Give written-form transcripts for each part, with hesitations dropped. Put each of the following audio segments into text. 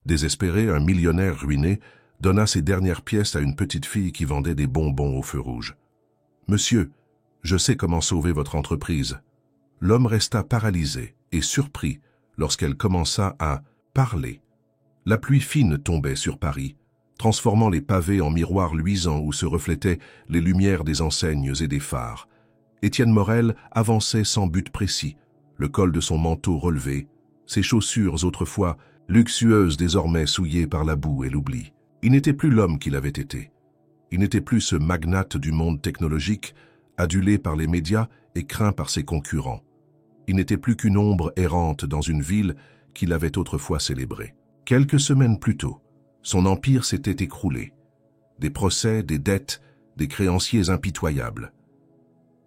Désespéré, un millionnaire ruiné donna ses dernières pièces à une petite fille qui vendait des bonbons au feu rouge. « Monsieur, je sais comment sauver votre entreprise. » L'homme resta paralysé et surpris lorsqu'elle commença à parler. La pluie fine tombait sur Paris, transformant les pavés en miroirs luisants où se reflétaient les lumières des enseignes et des phares. Étienne Morel avançait sans but précis, le col de son manteau relevé, ses chaussures autrefois luxueuses désormais souillées par la boue et l'oubli. Il n'était plus l'homme qu'il avait été. Il n'était plus ce magnate du monde technologique, adulé par les médias et craint par ses concurrents. Il n'était plus qu'une ombre errante dans une ville qu'il avait autrefois célébrée. Quelques semaines plus tôt, son empire s'était écroulé. Des procès, des dettes, des créanciers impitoyables.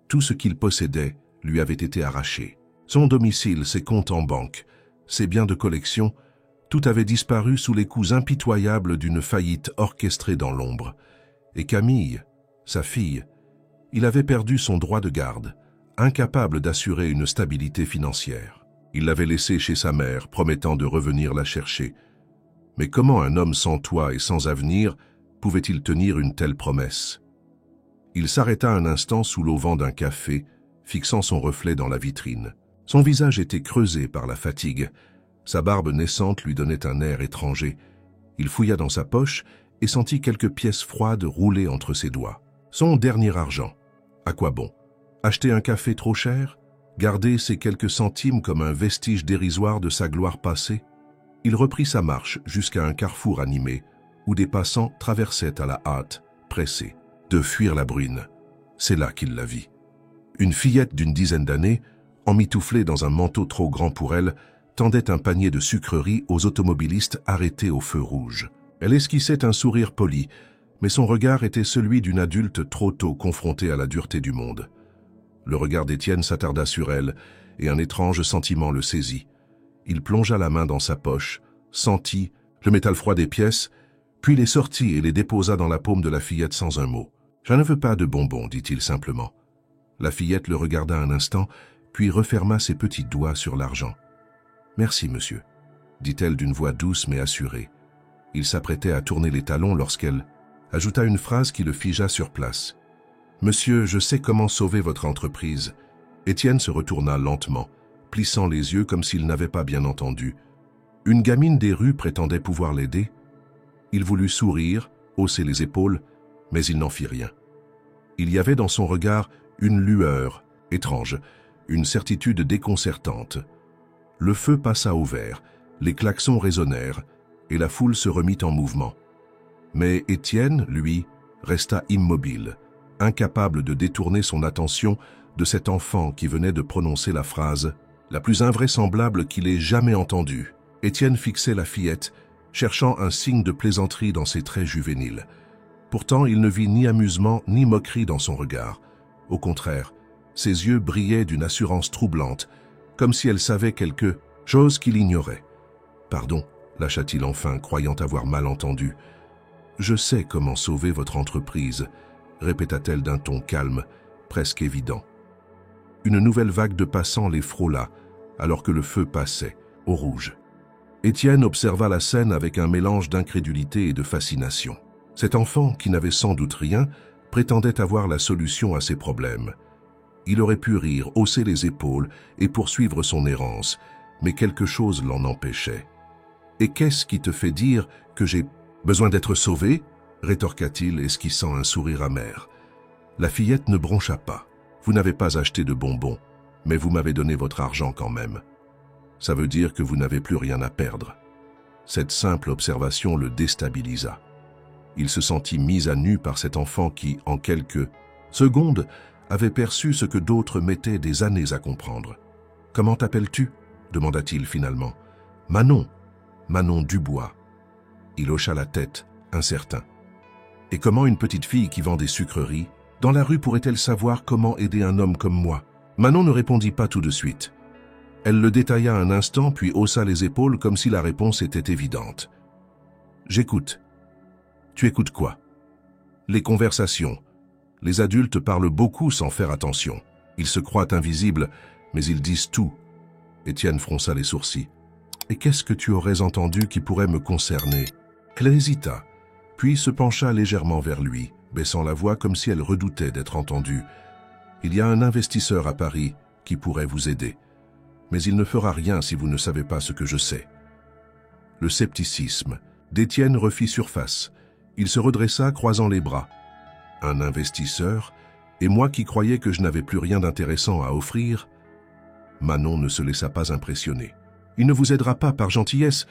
Tout ce qu'il possédait lui avait été arraché. Son domicile, ses comptes en banque, ses biens de collection, tout avait disparu sous les coups impitoyables d'une faillite orchestrée dans l'ombre. Et Camille, sa fille, il avait perdu son droit de garde, incapable d'assurer une stabilité financière. Il l'avait laissée chez sa mère, promettant de revenir la chercher. Mais comment un homme sans toit et sans avenir pouvait-il tenir une telle promesse? Il s'arrêta un instant sous l'auvent d'un café, fixant son reflet dans la vitrine. Son visage était creusé par la fatigue. Sa barbe naissante lui donnait un air étranger. Il fouilla dans sa poche et sentit quelques pièces froides rouler entre ses doigts. Son dernier argent. À quoi bon? Acheter un café trop cher? Garder ces quelques centimes comme un vestige dérisoire de sa gloire passée? Il reprit sa marche jusqu'à un carrefour animé, où des passants traversaient à la hâte, pressés, de fuir la bruine. C'est là qu'il la vit. Une fillette d'une dizaine d'années, emmitouflée dans un manteau trop grand pour elle, tendait un panier de sucreries aux automobilistes arrêtés au feu rouge. Elle esquissait un sourire poli, mais son regard était celui d'une adulte trop tôt confrontée à la dureté du monde. Le regard d'Étienne s'attarda sur elle, et un étrange sentiment le saisit. Il plongea la main dans sa poche, sentit le métal froid des pièces, puis les sortit et les déposa dans la paume de la fillette sans un mot. « Je ne veux pas de bonbons, dit-il simplement. » La fillette le regarda un instant, puis referma ses petits doigts sur l'argent. « Merci, monsieur, » dit-elle d'une voix douce mais assurée. Il s'apprêtait à tourner les talons lorsqu'elle ajouta une phrase qui le figea sur place. « Monsieur, je sais comment sauver votre entreprise. » Étienne se retourna lentement, plissant les yeux comme s'il n'avait pas bien entendu. Une gamine des rues prétendait pouvoir l'aider. Il voulut sourire, hausser les épaules, mais il n'en fit rien. Il y avait dans son regard une lueur étrange, une certitude déconcertante. Le feu passa au vert, les klaxons résonnèrent, et la foule se remit en mouvement. Mais Étienne, lui, resta immobile, incapable de détourner son attention de cet enfant qui venait de prononcer la phrase la plus invraisemblable qu'il ait jamais entendue. Étienne fixait la fillette, cherchant un signe de plaisanterie dans ses traits juvéniles. Pourtant, il ne vit ni amusement ni moquerie dans son regard. Au contraire, ses yeux brillaient d'une assurance troublante, comme si elle savait quelque chose qu'il ignorait. « Pardon », lâcha-t-il enfin, croyant avoir mal entendu. « Je sais comment sauver votre entreprise », répéta-t-elle d'un ton calme, presque évident. Une nouvelle vague de passants les frôla, alors que le feu passait, au rouge. Étienne observa la scène avec un mélange d'incrédulité et de fascination. Cet enfant, qui n'avait sans doute rien, prétendait avoir la solution à ses problèmes. Il aurait pu rire, hausser les épaules et poursuivre son errance, mais quelque chose l'en empêchait. « Et qu'est-ce qui te fait dire que j'ai besoin d'être sauvé ?» rétorqua-t-il, esquissant un sourire amer. La fillette ne broncha pas. « Vous n'avez pas acheté de bonbons, mais vous m'avez donné votre argent quand même. Ça veut dire que vous n'avez plus rien à perdre. » Cette simple observation le déstabilisa. Il se sentit mis à nu par cet enfant qui, en quelques secondes, avait perçu ce que d'autres mettaient des années à comprendre. « Comment t'appelles-tu » demanda-t-il finalement. « Manon. Manon Dubois. » Il hocha la tête, incertain. « Et comment une petite fille qui vend des sucreries dans la rue pourrait-elle savoir comment aider un homme comme moi ?» Manon ne répondit pas tout de suite. Elle le détailla un instant, puis haussa les épaules comme si la réponse était évidente. « J'écoute. » « Tu écoutes quoi ?»« Les conversations. Les adultes parlent beaucoup sans faire attention. Ils se croient invisibles, mais ils disent tout. » Étienne fronça les sourcils. « Et qu'est-ce que tu aurais entendu qui pourrait me concerner? Elle hésita, puis se pencha légèrement vers lui, baissant la voix comme si elle redoutait d'être entendue. Il y a un investisseur à Paris qui pourrait vous aider, mais il ne fera rien si vous ne savez pas ce que je sais. Le scepticisme d'Étienne refit surface. Il se redressa, croisant les bras. Un investisseur, et moi qui croyais que je n'avais plus rien d'intéressant à offrir? Manon ne se laissa pas impressionner. Il ne vous aidera pas par gentillesse,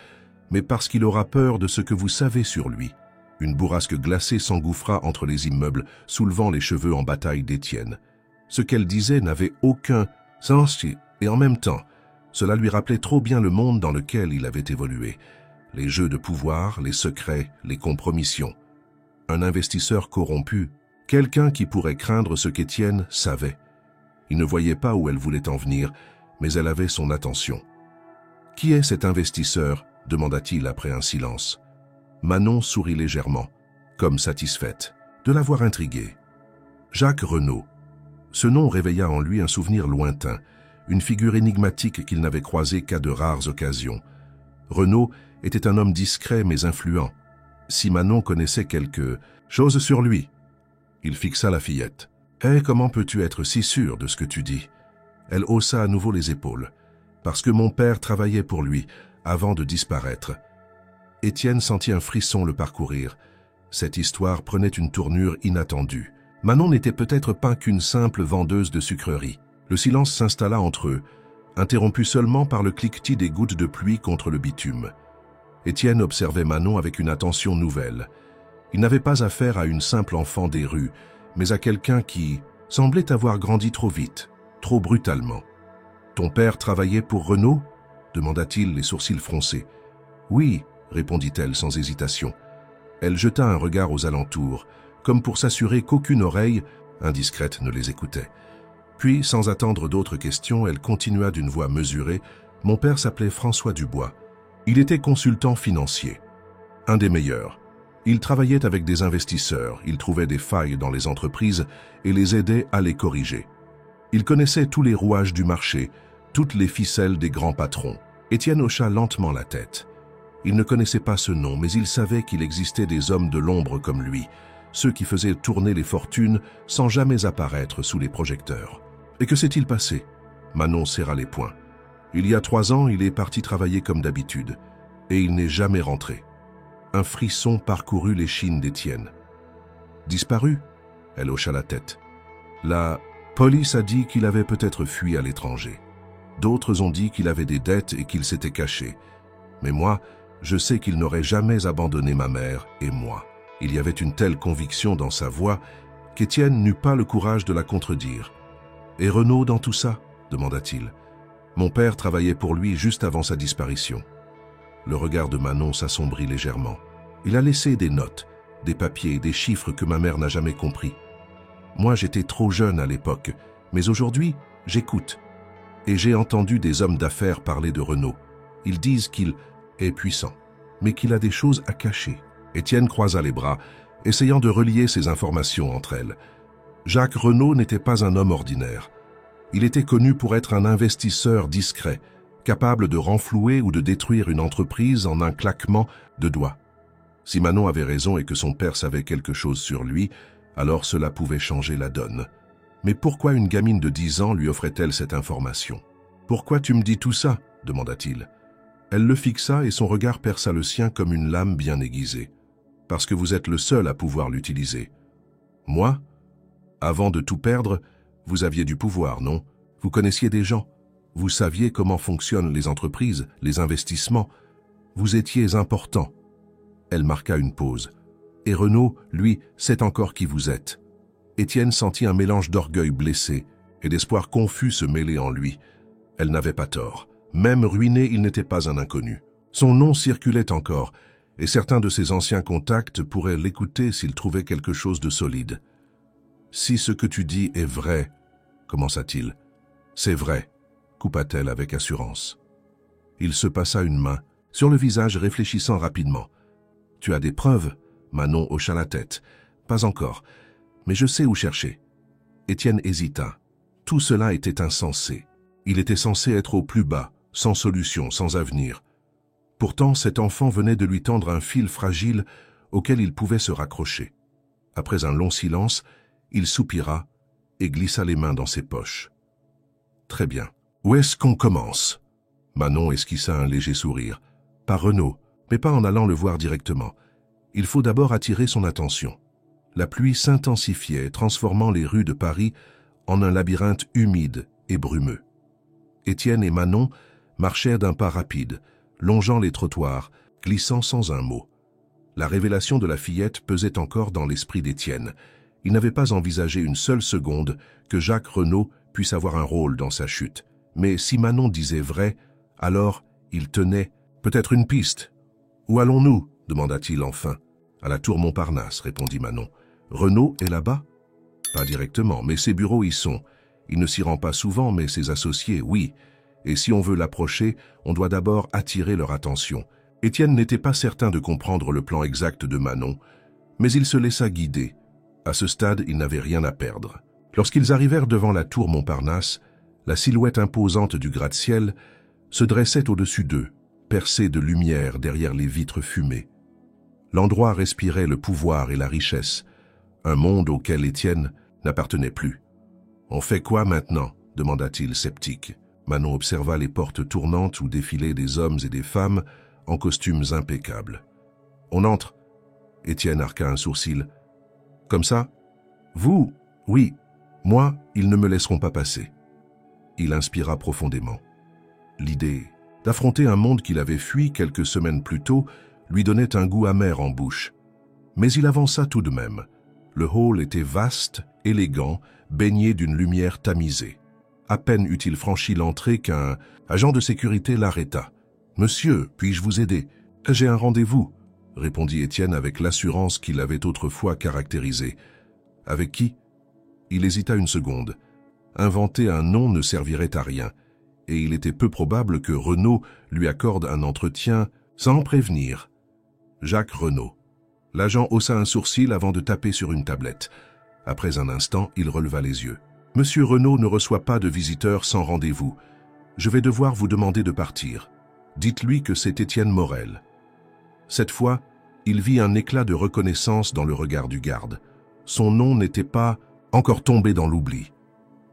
mais parce qu'il aura peur de ce que vous savez sur lui. Une bourrasque glacée s'engouffra entre les immeubles, soulevant les cheveux en bataille d'Étienne. Ce qu'elle disait n'avait aucun sens, et en même temps, cela lui rappelait trop bien le monde dans lequel il avait évolué. Les jeux de pouvoir, les secrets, les compromissions. Un investisseur corrompu, quelqu'un qui pourrait craindre ce qu'Étienne savait. Il ne voyait pas où elle voulait en venir, mais elle avait son attention. « Qui est cet investisseur ?» demanda-t-il après un silence. Manon sourit légèrement, comme satisfaite de l'avoir intrigué. Jacques Renaud. Ce nom réveilla en lui un souvenir lointain, une figure énigmatique qu'il n'avait croisée qu'à de rares occasions. Renaud était un homme discret mais influent. Si Manon connaissait quelque chose sur lui, il fixa la fillette. « Eh, comment peux-tu être si sûre de ce que tu dis ?» Elle haussa à nouveau les épaules. « Parce que mon père travaillait pour lui, avant de disparaître. » Étienne sentit un frisson le parcourir. Cette histoire prenait une tournure inattendue. Manon n'était peut-être pas qu'une simple vendeuse de sucreries. Le silence s'installa entre eux, interrompu seulement par le cliquetis des gouttes de pluie contre le bitume. Étienne observait Manon avec une attention nouvelle. Il n'avait pas affaire à une simple enfant des rues, mais à quelqu'un qui semblait avoir grandi trop vite, trop brutalement. « Ton père travaillait pour Renaud ?» demanda-t-il, les sourcils froncés. « Oui », répondit-elle sans hésitation. Elle jeta un regard aux alentours, comme pour s'assurer qu'aucune oreille indiscrète ne les écoutait. Puis, sans attendre d'autres questions, elle continua d'une voix mesurée. « Mon père s'appelait François Dubois. Il était consultant financier. Un des meilleurs. Il travaillait avec des investisseurs, il trouvait des failles dans les entreprises et les aidait à les corriger. Il connaissait tous les rouages du marché, toutes les ficelles des grands patrons. » Étienne hocha lentement la tête. Il ne connaissait pas ce nom, mais il savait qu'il existait des hommes de l'ombre comme lui, ceux qui faisaient tourner les fortunes sans jamais apparaître sous les projecteurs. Et que s'est-il passé? Manon serra les poings. Il y a 3 ans, il est parti travailler comme d'habitude, et il n'est jamais rentré. Un frisson parcourut l'échine d'Étienne. Disparu? Elle hocha la tête. La police a dit qu'il avait peut-être fui à l'étranger. D'autres ont dit qu'il avait des dettes et qu'il s'était caché. Mais moi, je sais qu'il n'aurait jamais abandonné ma mère et moi. Il y avait une telle conviction dans sa voix qu'Étienne n'eut pas le courage de la contredire. « Et Renaud dans tout ça ?» demanda-t-il. « Mon père travaillait pour lui juste avant sa disparition. » Le regard de Manon s'assombrit légèrement. « Il a laissé des notes, des papiers, des chiffres que ma mère n'a jamais compris. Moi, j'étais trop jeune à l'époque, mais aujourd'hui, j'écoute. Et j'ai entendu des hommes d'affaires parler de Renaud. Ils disent qu'il est puissant, mais qu'il a des choses à cacher. » Étienne croisa les bras, essayant de relier ces informations entre elles. Jacques Renaud n'était pas un homme ordinaire. Il était connu pour être un investisseur discret, capable de renflouer ou de détruire une entreprise en un claquement de doigts. Si Manon avait raison et que son père savait quelque chose sur lui, alors cela pouvait changer la donne. Mais pourquoi une gamine de 10 ans lui offrait-elle cette information? « Pourquoi tu me dis tout ça ?» demanda-t-il. Elle le fixa et son regard perça le sien comme une lame bien aiguisée. « Parce que vous êtes le seul à pouvoir l'utiliser. »« Moi? Avant de tout perdre, vous aviez du pouvoir, non? Vous connaissiez des gens. Vous saviez comment fonctionnent les entreprises, les investissements. Vous étiez important. » Elle marqua une pause. « Et Renaud, lui, sait encore qui vous êtes. » Étienne sentit un mélange d'orgueil blessé et d'espoir confus se mêler en lui. Elle n'avait pas tort. Même ruiné, il n'était pas un inconnu. Son nom circulait encore, et certains de ses anciens contacts pourraient l'écouter s'ils trouvaient quelque chose de solide. « Si ce que tu dis est vrai, » commença-t-il. « C'est vrai, » coupa-t-elle avec assurance. Il se passa une main sur le visage, réfléchissant rapidement. « Tu as des preuves ?» Manon hocha la tête. « Pas encore, mais je sais où chercher. » Étienne hésita. Tout cela était insensé. Il était censé être au plus bas, sans solution, sans avenir. Pourtant, cet enfant venait de lui tendre un fil fragile auquel il pouvait se raccrocher. Après un long silence, il soupira et glissa les mains dans ses poches. « Très bien. Où est-ce qu'on commence ?» Manon esquissa un léger sourire. « Par Renaud, mais pas en allant le voir directement. Il faut d'abord attirer son attention. » La pluie s'intensifiait, transformant les rues de Paris en un labyrinthe humide et brumeux. Étienne et Manon marchèrent d'un pas rapide, longeant les trottoirs, glissant sans un mot. La révélation de la fillette pesait encore dans l'esprit d'Étienne. Il n'avait pas envisagé une seule seconde que Jacques Renaud puisse avoir un rôle dans sa chute. Mais si Manon disait vrai, alors il tenait peut-être une piste. « Où allons-nous » demanda-t-il enfin. « À la tour Montparnasse » répondit Manon. « Renaud est là-bas » ? Pas directement, mais ses bureaux y sont. Il ne s'y rend pas souvent, mais ses associés, oui. Et si on veut l'approcher, on doit d'abord attirer leur attention. Étienne n'était pas certain de comprendre le plan exact de Manon, mais il se laissa guider. À ce stade, il n'avait rien à perdre. Lorsqu'ils arrivèrent devant la tour Montparnasse, la silhouette imposante du gratte-ciel se dressait au-dessus d'eux, percée de lumière derrière les vitres fumées. L'endroit respirait le pouvoir et la richesse, un monde auquel Étienne n'appartenait plus. « On fait quoi maintenant » demanda-t-il sceptique. Manon observa les portes tournantes où défilaient des hommes et des femmes en costumes impeccables. « On entre » Étienne arqua un sourcil. « Comme ça ? Vous ? Oui. Moi, ils ne me laisseront pas passer. » Il inspira profondément. L'idée d'affronter un monde qu'il avait fui quelques semaines plus tôt lui donnait un goût amer en bouche. Mais il avança tout de même. Le hall était vaste, élégant, baigné d'une lumière tamisée. À peine eut-il franchi l'entrée qu'un agent de sécurité l'arrêta. « Monsieur, puis-je vous aider ? J'ai un rendez-vous » répondit Étienne avec l'assurance qu'il avait autrefois caractérisée. « Avec qui ?» Il hésita une seconde. Inventer un nom ne servirait à rien, et il était peu probable que Renaud lui accorde un entretien sans prévenir. Jacques Renaud. L'agent haussa un sourcil avant de taper sur une tablette. Après un instant, il releva les yeux. « Monsieur Renaud ne reçoit pas de visiteurs sans rendez-vous. Je vais devoir vous demander de partir. Dites-lui que c'est Étienne Morel. » Cette fois, il vit un éclat de reconnaissance dans le regard du garde. Son nom n'était pas encore tombé dans l'oubli.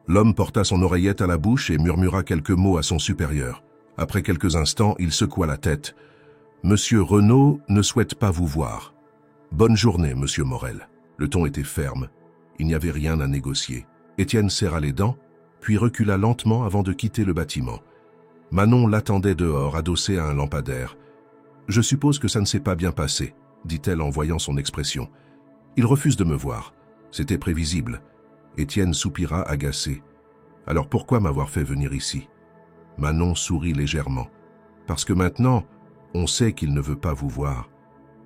L'homme porta son oreillette à la bouche et murmura quelques mots à son supérieur. Après quelques instants, il secoua la tête. « Monsieur Renaud ne souhaite pas vous voir. Bonne journée, monsieur Morel. » Le ton était ferme. Il n'y avait rien à négocier. Étienne serra les dents, puis recula lentement avant de quitter le bâtiment. Manon l'attendait dehors, adossée à un lampadaire. « Je suppose que ça ne s'est pas bien passé, » dit-elle en voyant son expression. « Il refuse de me voir. C'était prévisible. » Étienne soupira agacé. « Alors pourquoi m'avoir fait venir ici ?» Manon sourit légèrement. « Parce que maintenant, on sait qu'il ne veut pas vous voir.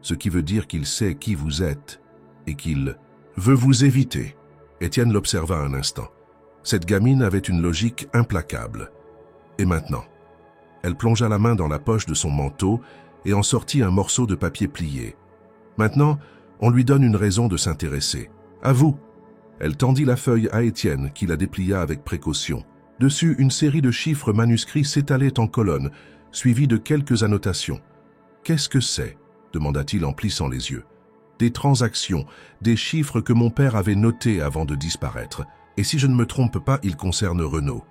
Ce qui veut dire qu'il sait qui vous êtes et qu'il veut vous éviter. » Étienne l'observa un instant. Cette gamine avait une logique implacable. Et maintenant? Elle plongea la main dans la poche de son manteau et en sortit un morceau de papier plié. Maintenant, on lui donne une raison de s'intéresser. À vous. Elle tendit la feuille à Étienne, qui la déplia avec précaution. Dessus, une série de chiffres manuscrits s'étalait en colonnes, suivis de quelques annotations. « Qu'est-ce que c'est » demanda-t-il en plissant les yeux. « Des transactions, des chiffres que mon père avait notés avant de disparaître. Et si je ne me trompe pas, ils concernent Renaud. »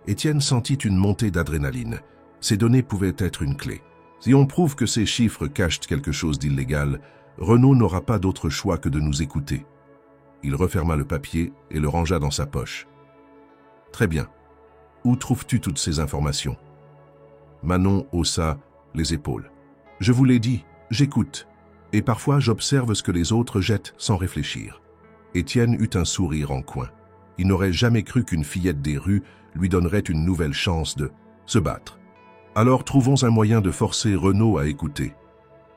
Étienne sentit une montée d'adrénaline. Ces données pouvaient être une clé. Si on prouve que ces chiffres cachent quelque chose d'illégal, Renaud n'aura pas d'autre choix que de nous écouter. Il referma le papier et le rangea dans sa poche. « Très bien. Où trouves-tu toutes ces informations ?» Manon haussa les épaules. « Je vous l'ai dit, j'écoute. Et parfois j'observe ce que les autres jettent sans réfléchir. » Étienne eut un sourire en coin. Il n'aurait jamais cru qu'une fillette des rues lui donnerait une nouvelle chance de se battre. Alors trouvons un moyen de forcer Renaud à écouter.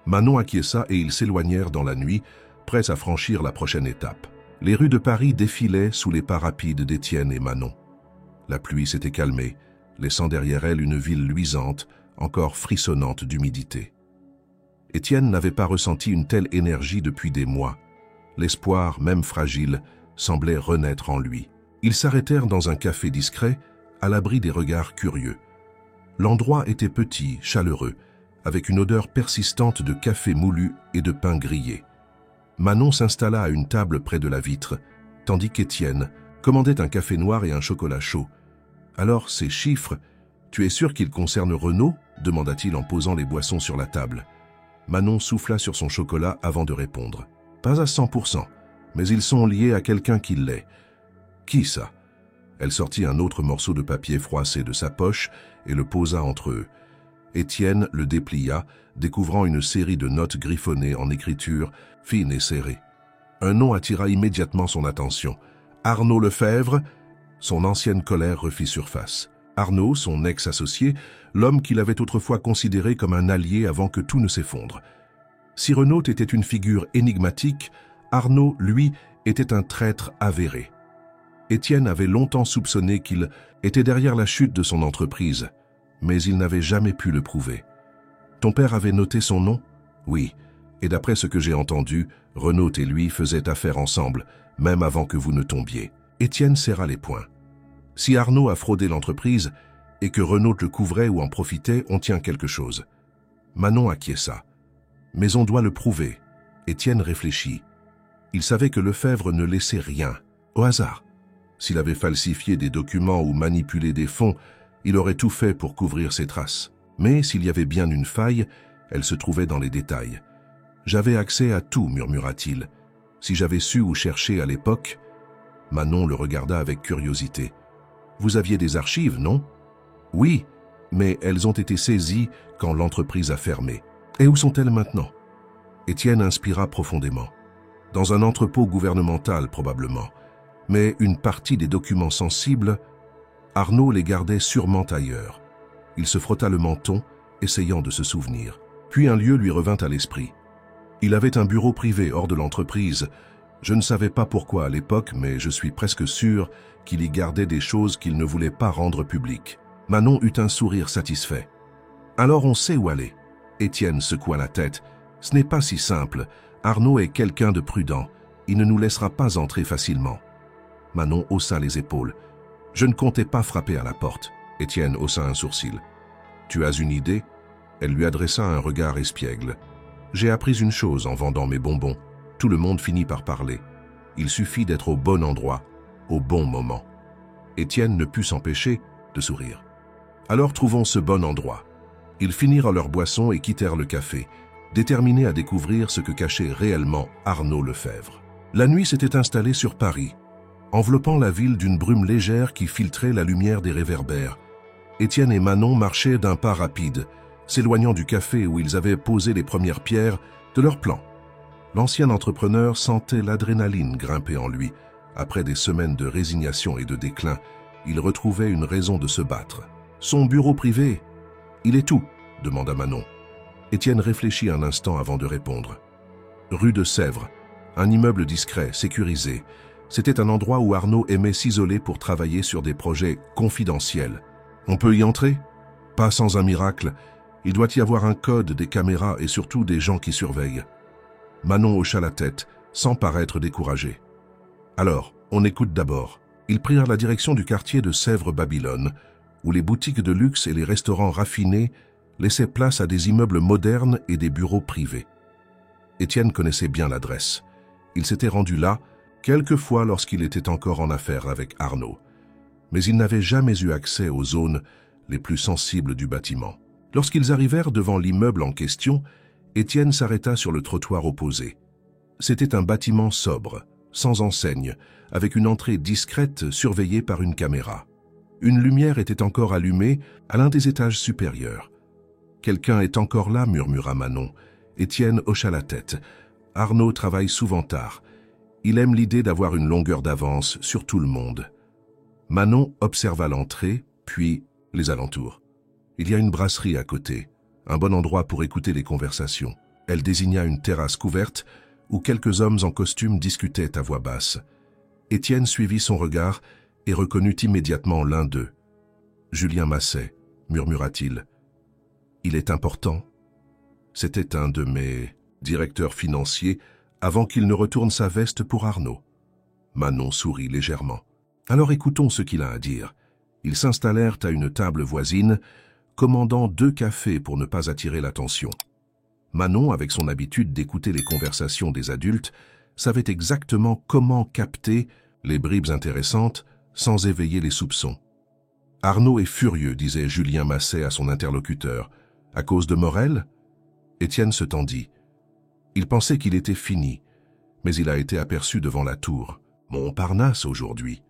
Manon acquiesça et ils s'éloignèrent dans la nuit, prêts à franchir la prochaine étape. Les rues de Paris défilaient sous les pas rapides d'Étienne et Manon. La pluie s'était calmée, laissant derrière elle une ville luisante, encore frissonnante d'humidité. Étienne n'avait pas ressenti une telle énergie depuis des mois. L'espoir, même fragile, semblait renaître en lui. Ils s'arrêtèrent dans un café discret, à l'abri des regards curieux. L'endroit était petit, chaleureux, avec une odeur persistante de café moulu et de pain grillé. Manon s'installa à une table près de la vitre, tandis qu'Étienne commandait un café noir et un chocolat chaud. « Alors, ces chiffres, tu es sûr qu'ils concernent Renaud ?» demanda-t-il en posant les boissons sur la table. Manon souffla sur son chocolat avant de répondre. « Pas à 100%, mais ils sont liés à quelqu'un qui l'est. »« Qui ça ?» Elle sortit un autre morceau de papier froissé de sa poche et le posa entre eux. Étienne le déplia, découvrant une série de notes griffonnées en écriture fine et serrée. Un nom attira immédiatement son attention. Arnaud Lefebvre. Son ancienne colère refit surface. Arnaud, son ex-associé, l'homme qu'il avait autrefois considéré comme un allié avant que tout ne s'effondre. Si Renaud était une figure énigmatique, Arnaud, lui, était un traître avéré. Étienne avait longtemps soupçonné qu'il était derrière la chute de son entreprise, mais il n'avait jamais pu le prouver. « Ton père avait noté son nom ?»« Oui, et d'après ce que j'ai entendu, Renaud et lui faisaient affaire ensemble, même avant que vous ne tombiez. » Étienne serra les poings. « Si Arnaud a fraudé l'entreprise et que Renaud le couvrait ou en profitait, on tient quelque chose. » Manon acquiesça. « Mais on doit le prouver. » Étienne réfléchit. Il savait que Lefebvre ne laissait rien, au hasard. S'il avait falsifié des documents ou manipulé des fonds, il aurait tout fait pour couvrir ses traces. Mais s'il y avait bien une faille, elle se trouvait dans les détails. « J'avais accès à tout, murmura-t-il. Si j'avais su où chercher à l'époque... » Manon le regarda avec curiosité. « Vous aviez des archives, non ?»« Oui, mais elles ont été saisies quand l'entreprise a fermé. Et où sont-elles maintenant ?» Étienne inspira profondément. « Dans un entrepôt gouvernemental, probablement. Mais une partie des documents sensibles, Arnaud les gardait sûrement ailleurs. » Il se frotta le menton, essayant de se souvenir. Puis un lieu lui revint à l'esprit. Il avait un bureau privé hors de l'entreprise. Je ne savais pas pourquoi à l'époque, mais je suis presque sûr qu'il y gardait des choses qu'il ne voulait pas rendre publiques. Manon eut un sourire satisfait. « Alors on sait où aller. » Étienne secoua la tête. « Ce n'est pas si simple. Arnaud est quelqu'un de prudent. Il ne nous laissera pas entrer facilement. » Manon haussa les épaules. « Je ne comptais pas frapper à la porte. » Étienne haussa un sourcil. « Tu as une idée ?» Elle lui adressa un regard espiègle. « J'ai appris une chose en vendant mes bonbons. Tout le monde finit par parler. Il suffit d'être au bon endroit, au bon moment. » Étienne ne put s'empêcher de sourire. « Alors trouvons ce bon endroit. » Ils finirent leur boisson et quittèrent le café, déterminés à découvrir ce que cachait réellement Arnaud Lefebvre. La nuit s'était installée sur Paris, enveloppant la ville d'une brume légère qui filtrait la lumière des réverbères. Étienne et Manon marchaient d'un pas rapide, s'éloignant du café où ils avaient posé les premières pierres de leur plan. L'ancien entrepreneur sentait l'adrénaline grimper en lui. Après des semaines de résignation et de déclin, il retrouvait une raison de se battre. Son bureau privé, il est où ? Demanda Manon. Étienne réfléchit un instant avant de répondre. Rue de Sèvres, un immeuble discret, sécurisé. C'était un endroit où Arnaud aimait s'isoler pour travailler sur des projets confidentiels. On peut y entrer ? Pas sans un miracle. Il doit y avoir un code, des caméras et surtout des gens qui surveillent. Manon hocha la tête, sans paraître découragé. Alors, on écoute d'abord. Ils prirent la direction du quartier de Sèvres-Babylone, où les boutiques de luxe et les restaurants raffinés laissaient place à des immeubles modernes et des bureaux privés. Étienne connaissait bien l'adresse. Il s'était rendu là quelques fois lorsqu'il était encore en affaires avec Arnaud. Mais il n'avait jamais eu accès aux zones les plus sensibles du bâtiment. Lorsqu'ils arrivèrent devant l'immeuble en question, Étienne s'arrêta sur le trottoir opposé. C'était un bâtiment sobre, sans enseigne, avec une entrée discrète surveillée par une caméra. Une lumière était encore allumée à l'un des étages supérieurs. « Quelqu'un est encore là » murmura Manon. Étienne hocha la tête. « Arnaud travaille souvent tard. Il aime l'idée d'avoir une longueur d'avance sur tout le monde. » Manon observa l'entrée, puis les alentours. Il y a une brasserie à côté, un bon endroit pour écouter les conversations. Elle désigna une terrasse couverte où quelques hommes en costume discutaient à voix basse. Étienne suivit son regard et reconnut immédiatement l'un d'eux. « Julien Masset » murmura-t-il. « Il est important. C'était un de mes directeurs financiers avant qu'il ne retourne sa veste pour Arnaud. » Manon sourit légèrement. « Alors écoutons ce qu'il a à dire. » Ils s'installèrent à une table voisine, commandant 2 cafés pour ne pas attirer l'attention. Manon, avec son habitude d'écouter les conversations des adultes, savait exactement comment capter les bribes intéressantes sans éveiller les soupçons. « Arnaud est furieux », disait Julien Massé à son interlocuteur. « À cause de Morel ?» Étienne se tendit. Il pensait qu'il était fini, mais il a été aperçu devant la tour. Montparnasse aujourd'hui.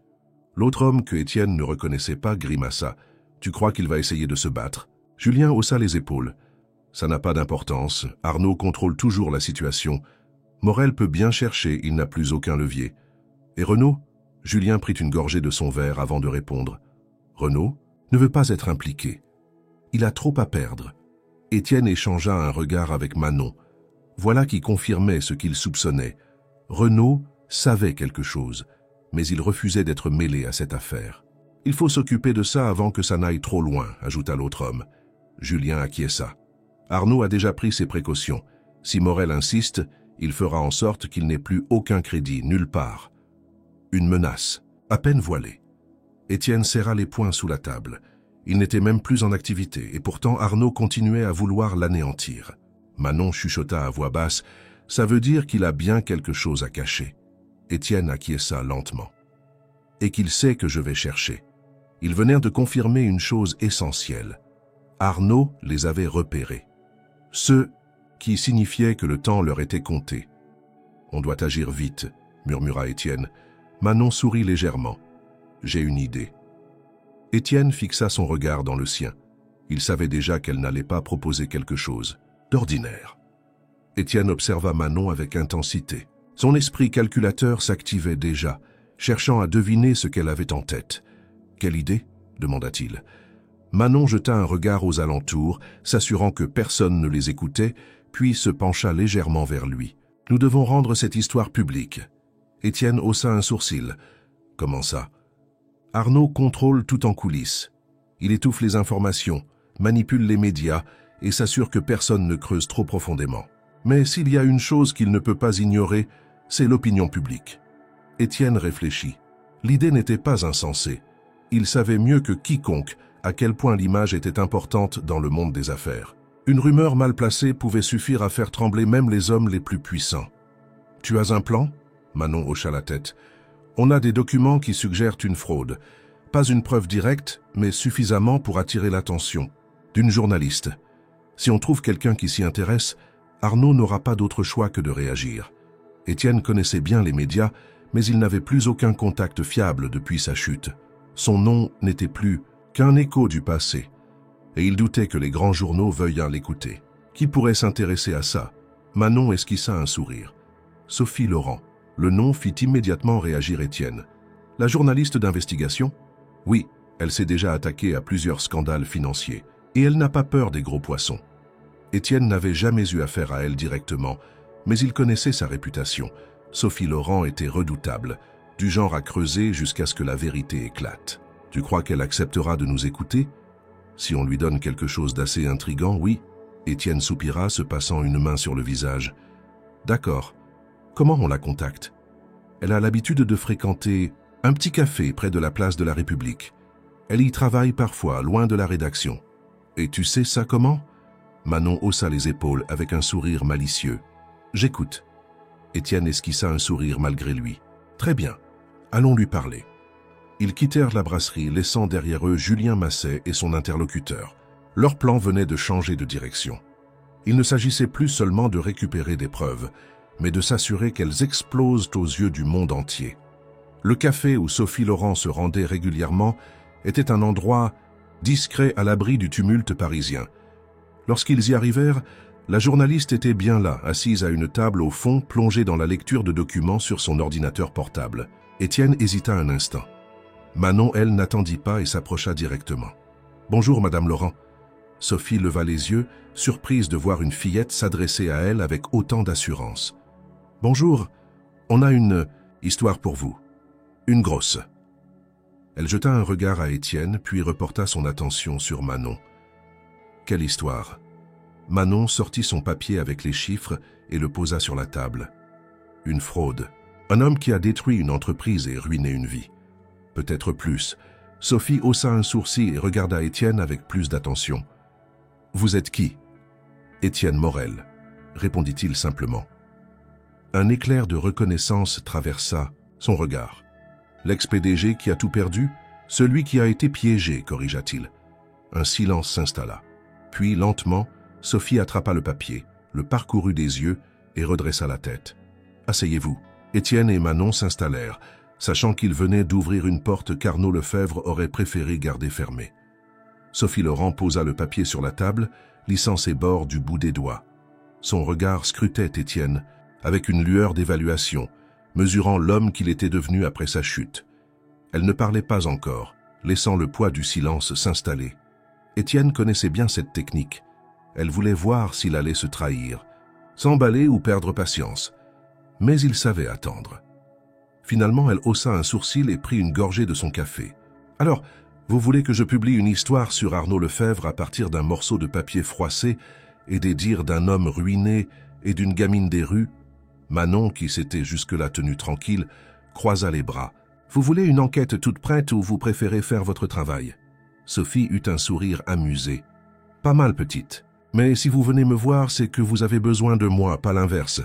L'autre homme que Étienne ne reconnaissait pas grimaça. « Tu crois qu'il va essayer de se battre ?» Julien haussa les épaules. « Ça n'a pas d'importance. Arnaud contrôle toujours la situation. Morel peut bien chercher, il n'a plus aucun levier. » Et Renaud ? Julien prit une gorgée de son verre avant de répondre. Renaud ne veut pas être impliqué. Il a trop à perdre. Étienne échangea un regard avec Manon. Voilà qui confirmait ce qu'il soupçonnait. Renaud savait quelque chose, mais il refusait d'être mêlé à cette affaire. « Il faut s'occuper de ça avant que ça n'aille trop loin », ajouta l'autre homme. Julien acquiesça. Arnaud a déjà pris ses précautions. Si Morel insiste, il fera en sorte qu'il n'ait plus aucun crédit, nulle part. Une menace, à peine voilée. Étienne serra les poings sous la table. Il n'était même plus en activité, et pourtant Arnaud continuait à vouloir l'anéantir. Manon chuchota à voix basse, « Ça veut dire qu'il a bien quelque chose à cacher. » Étienne acquiesça lentement. « Et qu'il sait que je vais chercher. » Ils venèrent de confirmer une chose essentielle. Arnaud les avait repérés. Ce qui signifiait que le temps leur était compté. « On doit agir vite », murmura Étienne. Manon sourit légèrement. « J'ai une idée. » Étienne fixa son regard dans le sien. Il savait déjà qu'elle n'allait pas proposer quelque chose d'ordinaire. Étienne observa Manon avec intensité. Son esprit calculateur s'activait déjà, cherchant à deviner ce qu'elle avait en tête. « Quelle idée ?» demanda-t-il. Manon jeta un regard aux alentours, s'assurant que personne ne les écoutait, puis se pencha légèrement vers lui. « Nous devons rendre cette histoire publique. » Étienne haussa un sourcil. « Comment ça ?» Arnaud contrôle tout en coulisses. Il étouffe les informations, manipule les médias et s'assure que personne ne creuse trop profondément. Mais s'il y a une chose qu'il ne peut pas ignorer, c'est l'opinion publique. Étienne réfléchit. L'idée n'était pas insensée. Il savait mieux que quiconque à quel point l'image était importante dans le monde des affaires. Une rumeur mal placée pouvait suffire à faire trembler même les hommes les plus puissants. « Tu as un plan ?» Manon hocha la tête. « On a des documents qui suggèrent une fraude. Pas une preuve directe, mais suffisamment pour attirer l'attention. D'une journaliste. Si on trouve quelqu'un qui s'y intéresse, Arnaud n'aura pas d'autre choix que de réagir. » Étienne connaissait bien les médias, mais il n'avait plus aucun contact fiable depuis sa chute. Son nom n'était plus qu'un écho du passé, et il doutait que les grands journaux veuillent l'écouter. Qui pourrait s'intéresser à ça? Manon esquissa un sourire. Sophie Laurent. Le nom fit immédiatement réagir Étienne. La journaliste d'investigation? Oui, elle s'est déjà attaquée à plusieurs scandales financiers, et elle n'a pas peur des gros poissons. Étienne n'avait jamais eu affaire à elle directement, mais il connaissait sa réputation. Sophie Laurent était redoutable, du genre à creuser jusqu'à ce que la vérité éclate. Tu crois qu'elle acceptera de nous écouter? Si on lui donne quelque chose d'assez intriguant, oui. Étienne soupira, se passant une main sur le visage. D'accord. Comment on la contacte? Elle a l'habitude de fréquenter un petit café près de la place de la République. Elle y travaille parfois, loin de la rédaction. Et tu sais ça comment? Manon haussa les épaules avec un sourire malicieux. J'écoute. Étienne esquissa un sourire malgré lui. Très bien. Allons lui parler. Ils quittèrent la brasserie, laissant derrière eux Julien Massé et son interlocuteur. Leur plan venait de changer de direction. Il ne s'agissait plus seulement de récupérer des preuves, mais de s'assurer qu'elles explosent aux yeux du monde entier. Le café où Sophie Laurent se rendait régulièrement était un endroit discret à l'abri du tumulte parisien. Lorsqu'ils y arrivèrent, la journaliste était bien là, assise à une table au fond, plongée dans la lecture de documents sur son ordinateur portable. Étienne hésita un instant. Manon, elle, n'attendit pas et s'approcha directement. « Bonjour, Madame Laurent. » Sophie leva les yeux, surprise de voir une fillette s'adresser à elle avec autant d'assurance. « Bonjour, on a une histoire pour vous. Une grosse. » Elle jeta un regard à Étienne, puis reporta son attention sur Manon. « Quelle histoire ?» Manon sortit son papier avec les chiffres et le posa sur la table. « Une fraude. Un homme qui a détruit une entreprise et ruiné une vie. Peut-être plus. » Sophie haussa un sourcil et regarda Étienne avec plus d'attention. Vous êtes qui? Étienne Morel, répondit-il simplement. Un éclair de reconnaissance traversa son regard. L'ex-PDG qui a tout perdu? Celui qui a été piégé, corrigea-t-il. Un silence s'installa. Puis, lentement, Sophie attrapa le papier, le parcourut des yeux et redressa la tête. « Asseyez-vous. » Étienne et Manon s'installèrent, sachant qu'ils venaient d'ouvrir une porte qu'Arnaud Lefebvre aurait préféré garder fermée. Sophie Laurent posa le papier sur la table, lissant ses bords du bout des doigts. Son regard scrutait Étienne, avec une lueur d'évaluation, mesurant l'homme qu'il était devenu après sa chute. Elle ne parlait pas encore, laissant le poids du silence s'installer. Étienne connaissait bien cette technique. Elle voulait voir s'il allait se trahir, s'emballer ou perdre patience. Mais il savait attendre. Finalement, elle haussa un sourcil et prit une gorgée de son café. « Alors, vous voulez que je publie une histoire sur Arnaud Lefebvre à partir d'un morceau de papier froissé et des dires d'un homme ruiné et d'une gamine des rues ?» Manon, qui s'était jusque-là tenue tranquille, croisa les bras. « Vous voulez une enquête toute prête ou vous préférez faire votre travail ?» Sophie eut un sourire amusé. « Pas mal, petite. Mais si vous venez me voir, c'est que vous avez besoin de moi, pas l'inverse. »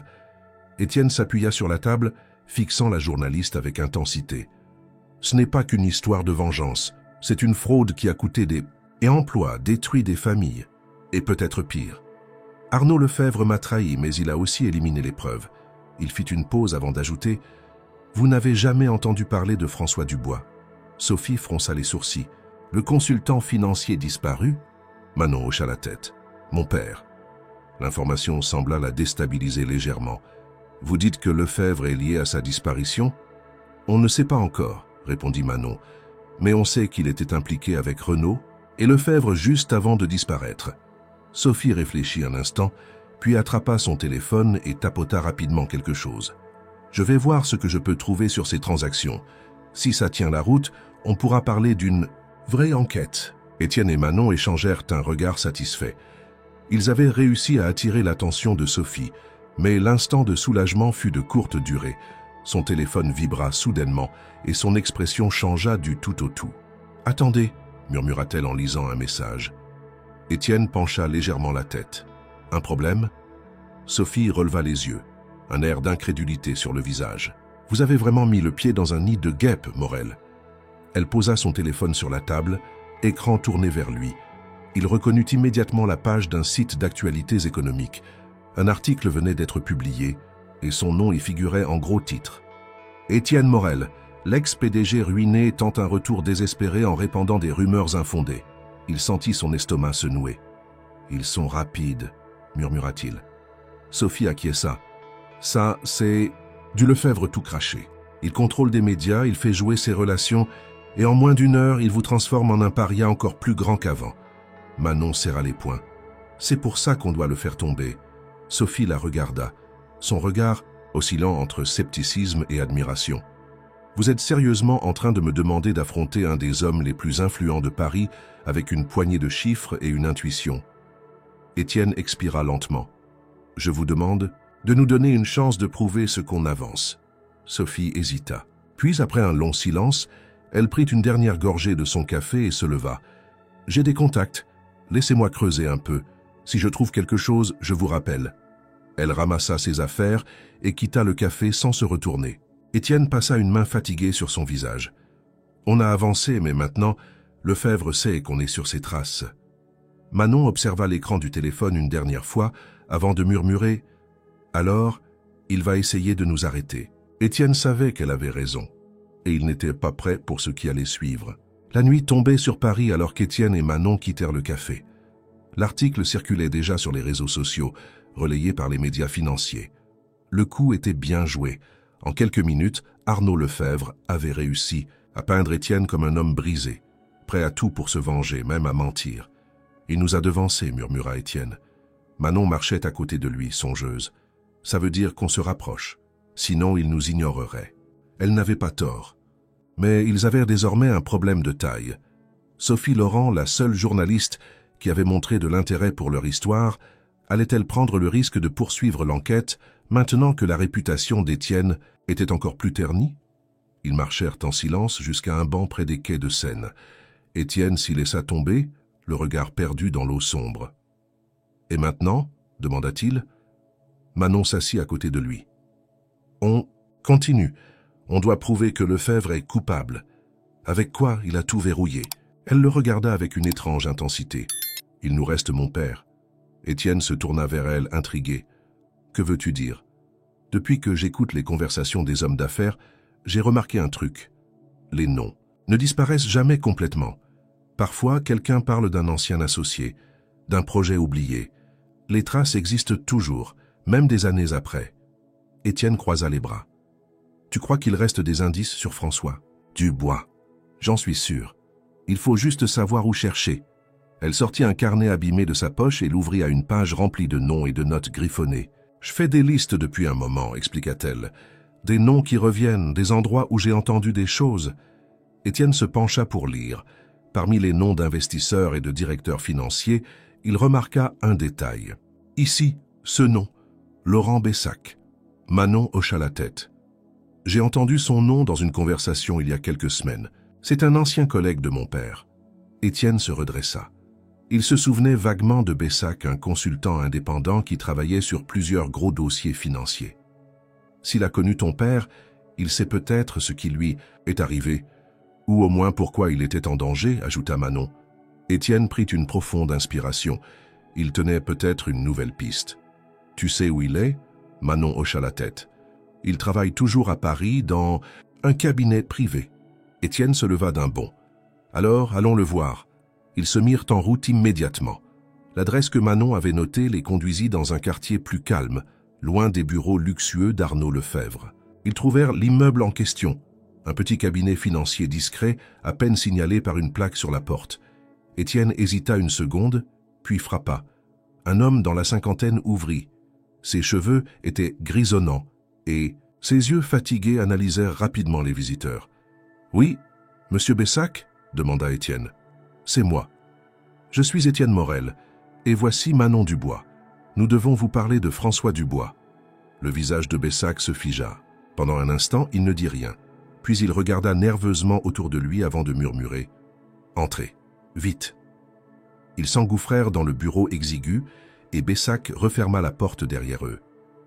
Étienne s'appuya sur la table, fixant la journaliste avec intensité. « Ce n'est pas qu'une histoire de vengeance. C'est une fraude qui a coûté des emplois, détruit des familles. Et peut-être pire. Arnaud Lefebvre m'a trahi, mais il a aussi éliminé les preuves. » Il fit une pause avant d'ajouter « Vous n'avez jamais entendu parler de François Dubois ?» Sophie fronça les sourcils. « Le consultant financier disparu ?» Manon hocha la tête. « Mon père. » L'information sembla la déstabiliser légèrement. « Vous dites que Lefebvre est lié à sa disparition ?»« On ne sait pas encore, » répondit Manon. « Mais on sait qu'il était impliqué avec Renaud et Lefebvre juste avant de disparaître. » Sophie réfléchit un instant, puis attrapa son téléphone et tapota rapidement quelque chose. « Je vais voir ce que je peux trouver sur ces transactions. Si ça tient la route, on pourra parler d'une vraie enquête. » Étienne et Manon échangèrent un regard satisfait. Ils avaient réussi à attirer l'attention de Sophie, mais l'instant de soulagement fut de courte durée. Son téléphone vibra soudainement et son expression changea du tout au tout. « Attendez » murmura-t-elle en lisant un message. Étienne pencha légèrement la tête. « Un problème ?» Sophie releva les yeux, un air d'incrédulité sur le visage. « Vous avez vraiment mis le pied dans un nid de guêpes, Morel. » Elle posa son téléphone sur la table, écran tourné vers lui. Il reconnut immédiatement la page d'un site d'actualités économiques. Un article venait d'être publié et son nom y figurait en gros titre. « Étienne Morel, l'ex-PDG ruiné tente un retour désespéré en répandant des rumeurs infondées. » Il sentit son estomac se nouer. « Ils sont rapides, » murmura-t-il. Sophie acquiesça. « Ça, c'est du Lefebvre tout craché. Il contrôle des médias, il fait jouer ses relations, et en moins d'une heure, il vous transforme en un paria encore plus grand qu'avant. » Manon serra les poings. « C'est pour ça qu'on doit le faire tomber. » Sophie la regarda, son regard oscillant entre scepticisme et admiration. « Vous êtes sérieusement en train de me demander d'affronter un des hommes les plus influents de Paris avec une poignée de chiffres et une intuition. » Étienne expira lentement. « Je vous demande de nous donner une chance de prouver ce qu'on avance. » Sophie hésita. Puis, après un long silence, elle prit une dernière gorgée de son café et se leva. « J'ai des contacts. Laissez-moi creuser un peu. Si je trouve quelque chose, je vous rappelle. » Elle ramassa ses affaires et quitta le café sans se retourner. Étienne passa une main fatiguée sur son visage. « On a avancé, mais maintenant, Lefebvre sait qu'on est sur ses traces. » Manon observa l'écran du téléphone une dernière fois avant de murmurer « Alors, il va essayer de nous arrêter. » Étienne savait qu'elle avait raison, et il n'était pas prêt pour ce qui allait suivre. La nuit tombait sur Paris alors qu'Étienne et Manon quittèrent le café. L'article circulait déjà sur les réseaux sociaux, relayé par les médias financiers. Le coup était bien joué. En quelques minutes, Arnaud Lefebvre avait réussi à peindre Étienne comme un homme brisé, prêt à tout pour se venger, même à mentir. « Il nous a devancés » murmura Étienne. Manon marchait à côté de lui, songeuse. « Ça veut dire qu'on se rapproche. Sinon, il nous ignorerait. » Elle n'avait pas tort. Mais ils avaient désormais un problème de taille. Sophie Laurent, la seule journaliste qui avait montré de l'intérêt pour leur histoire, allait-elle prendre le risque de poursuivre l'enquête maintenant que la réputation d'Étienne était encore plus ternie? Ils marchèrent en silence jusqu'à un banc près des quais de Seine. Étienne s'y laissa tomber, le regard perdu dans l'eau sombre. Et maintenant, demanda-t-il. Manon s'assit à côté de lui. On continue. On doit prouver que Lefebvre est coupable. Avec quoi il a tout verrouillé. Elle le regarda avec une étrange intensité. Il nous reste mon père. Étienne se tourna vers elle, intrigué. Que veux-tu dire? Depuis que j'écoute les conversations des hommes d'affaires, j'ai remarqué un truc. Les noms ne disparaissent jamais complètement. Parfois, quelqu'un parle d'un ancien associé, d'un projet oublié. Les traces existent toujours, même des années après. Étienne croisa les bras. Tu crois qu'il reste des indices sur François? Dubois. J'en suis sûr. Il faut juste savoir où chercher. Elle sortit un carnet abîmé de sa poche et l'ouvrit à une page remplie de noms et de notes griffonnées. Je fais des listes depuis un moment, expliqua-t-elle. Des noms qui reviennent, des endroits où j'ai entendu des choses. Étienne se pencha pour lire. Parmi les noms d'investisseurs et de directeurs financiers, il remarqua un détail. Ici, ce nom, Laurent Bessac. Manon hocha la tête. J'ai entendu son nom dans une conversation il y a quelques semaines. C'est un ancien collègue de mon père. Étienne se redressa. Il se souvenait vaguement de Bessac, un consultant indépendant qui travaillait sur plusieurs gros dossiers financiers. S'il a connu ton père, il sait peut-être ce qui lui est arrivé, ou au moins pourquoi il était en danger, ajouta Manon. Étienne prit une profonde inspiration. Il tenait peut-être une nouvelle piste. Tu sais où il est? Manon hocha la tête. Il travaille toujours à Paris dans un cabinet privé. Étienne se leva d'un bond. Alors, allons le voir. Ils se mirent en route immédiatement. L'adresse que Manon avait notée les conduisit dans un quartier plus calme, loin des bureaux luxueux d'Arnaud Lefebvre. Ils trouvèrent l'immeuble en question, un petit cabinet financier discret, à peine signalé par une plaque sur la porte. Étienne hésita une seconde, puis frappa. Un homme dans la cinquantaine ouvrit. Ses cheveux étaient grisonnants et ses yeux fatigués analysèrent rapidement les visiteurs. « Oui, monsieur Bessac ?» demanda Étienne. « C'est moi. Je suis Étienne Morel, et voici Manon Dubois. Nous devons vous parler de François Dubois. » Le visage de Bessac se figea. Pendant un instant, il ne dit rien. Puis il regarda nerveusement autour de lui avant de murmurer « Entrez, vite !» Ils s'engouffrèrent dans le bureau exigu et Bessac referma la porte derrière eux.